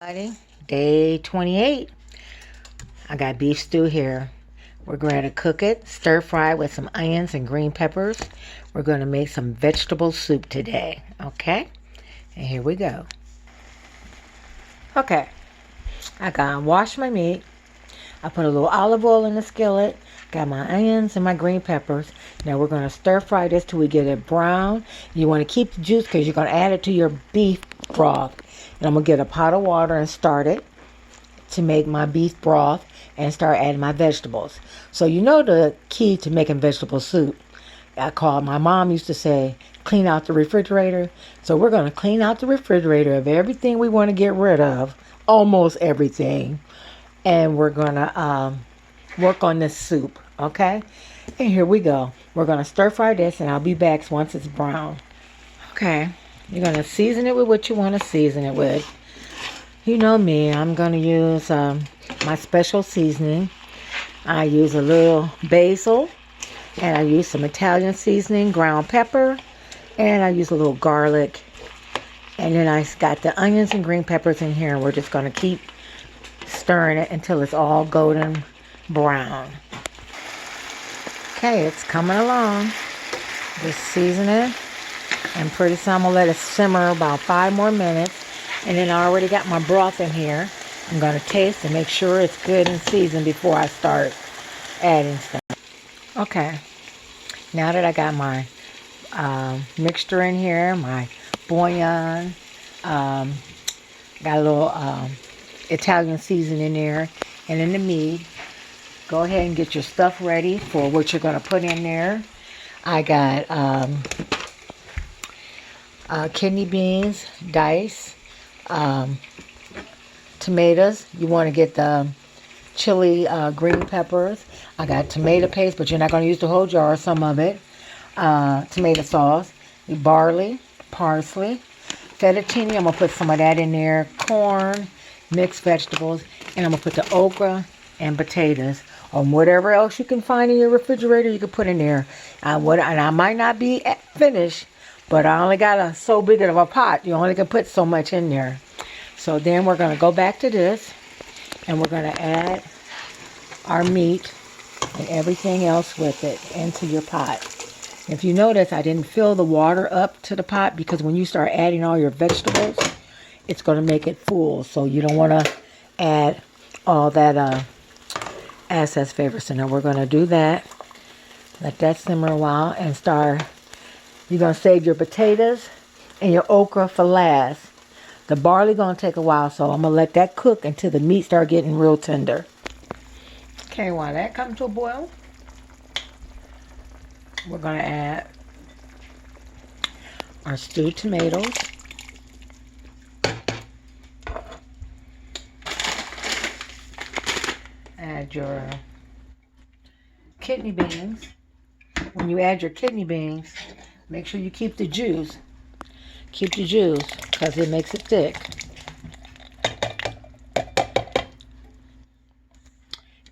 Everybody, day 28. I got beef stew here. We're going to cook it, stir fry with some onions and green peppers. We're going to make some vegetable soup today. Okay? And here we go. Okay. I got washed my meat. I put a little olive oil in the skillet. Got my onions and my green peppers. Now we're going to stir fry this till we get it brown. You want to keep the juice because you're going to add it to your beef broth. And I'm going to get a pot of water and start it to make my beef broth and start adding my vegetables. So you know the key to making vegetable soup. My mom used to say, clean out the refrigerator. So we're going to clean out the refrigerator of everything we want to get rid of. Almost everything. And we're going to work on this soup. Okay? And here we go. We're going to stir fry this and I'll be back once it's brown. Okay. You're going to season it with what you want to season it with. You know me. I'm going to use my special seasoning. I use a little basil. And I use some Italian seasoning, ground pepper. And I use a little garlic. And then I got the onions and green peppers in here. And we're just going to keep stirring it until it's all golden brown. Okay, it's coming along. Just season it. And pretty soon I'm going to let it simmer about 5 more minutes. And then I already got my broth in here. I'm going to taste and make sure it's good and seasoned before I start adding stuff. Okay. Now that I got my mixture in here, my bouillon, got a little Italian seasoning in there, and in the meat, go ahead and get your stuff ready for what you're going to put in there. I got kidney beans, diced, tomatoes. You want to get the chili green peppers. I got tomato paste, but you're not going to use the whole jar, some of it. Tomato sauce, barley, parsley, fettuccine. I'm going to put some of that in there. Corn, mixed vegetables, and I'm going to put the okra and potatoes, or whatever else you can find in your refrigerator you can put in there. And I might not be finished, but I only got so big of a pot. You only can put so much in there. So then we're going to go back to this, and we're going to add our meat and everything else with it into your pot. If you notice, I didn't fill the water up to the pot because when you start adding all your vegetables, it's going to make it full. So you don't want to add all that excess flavor. So now we're going to do that. Let that simmer a while and start. You're going to save your potatoes and your okra for last. The barley going to take a while, so I'm going to let that cook until the meat start getting real tender. Okay, while that comes to a boil, we're going to add our stewed tomatoes. Add your kidney beans. When you add your kidney beans, make sure you keep the juice. Keep the juice because it makes it thick.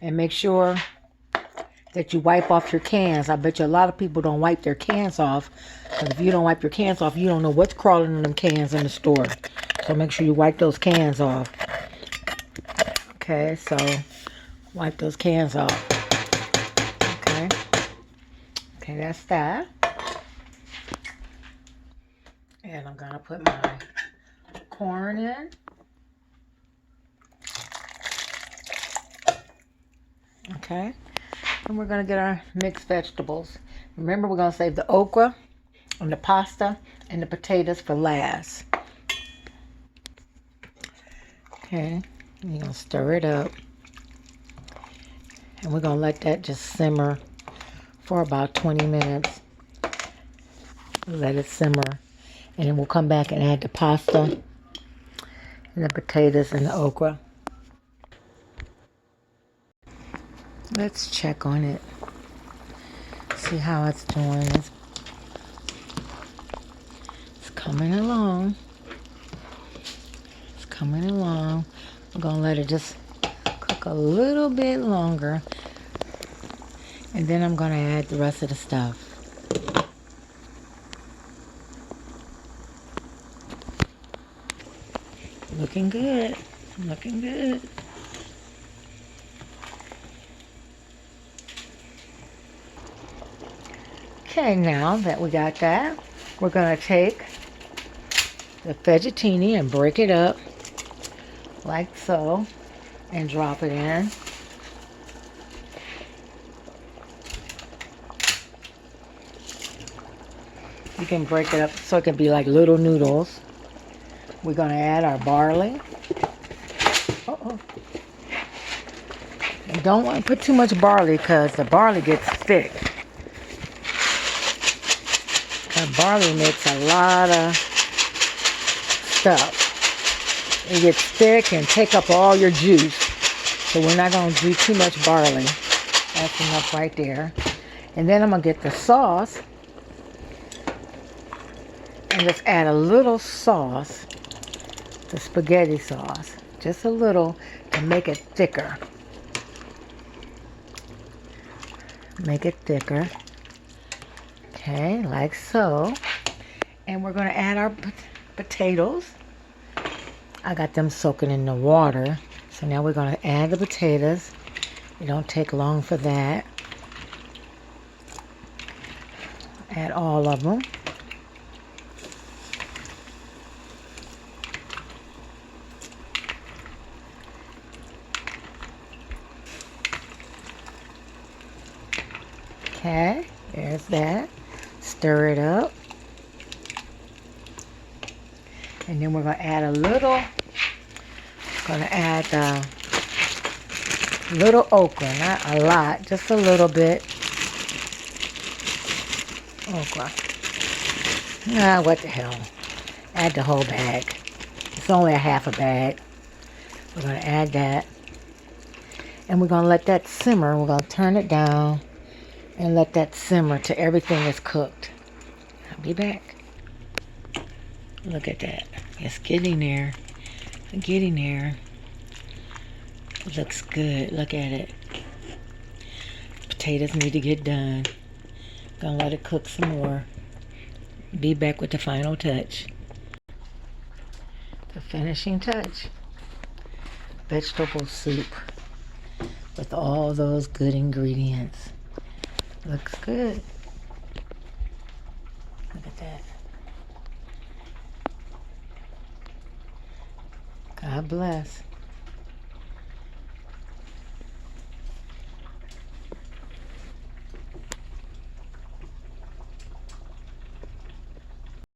And make sure that you wipe off your cans. I bet you a lot of people don't wipe their cans off. Because if you don't wipe your cans off, you don't know what's crawling in them cans in the store. So make sure you wipe those cans off. Okay, so wipe those cans off. Okay. Okay, that's that. And I'm going to put my corn in. Okay. And we're going to get our mixed vegetables. Remember, we're going to save the okra and the pasta and the potatoes for last. Okay. You're going to stir it up. And we're going to let that just simmer for about 20 minutes. Let it simmer. And then we'll come back and add the pasta and the potatoes and the okra. Let's check on it. See how it's doing. It's coming along. It's coming along. I'm going to let it just cook a little bit longer. And then I'm going to add the rest of the stuff. Looking good. Looking good. Okay, now that we got that, we're going to take the fettuccine and break it up like so and drop it in. You can break it up so it can be like little noodles. We're going to add our barley. Uh-oh. You don't want to put too much barley because the barley gets thick. The barley makes a lot of stuff. It gets thick and take up all your juice. So we're not going to do too much barley. That's enough right there. And then I'm going to get the sauce. And just add a little sauce. The spaghetti sauce. Just a little to make it thicker. Make it thicker. Okay, like so. And we're going to add our potatoes. I got them soaking in the water. So now we're going to add the potatoes. It don't take long for that. Add all of them. Okay, there's that. Stir it up. And then we're going to add a little, little okra, not a lot, just a little bit. Okra. Nah, what the hell. Add the whole bag. It's only a half a bag. We're going to add that. And we're going to let that simmer. We're going to turn it down and let that simmer till everything is cooked. I'll be back. Look at that. It's getting there. Getting there. It looks good. Look at it. Potatoes need to get done. Gonna let it cook some more. Be back with the final touch. The finishing touch. Vegetable soup with all those good ingredients. Looks good. Look at that. God bless.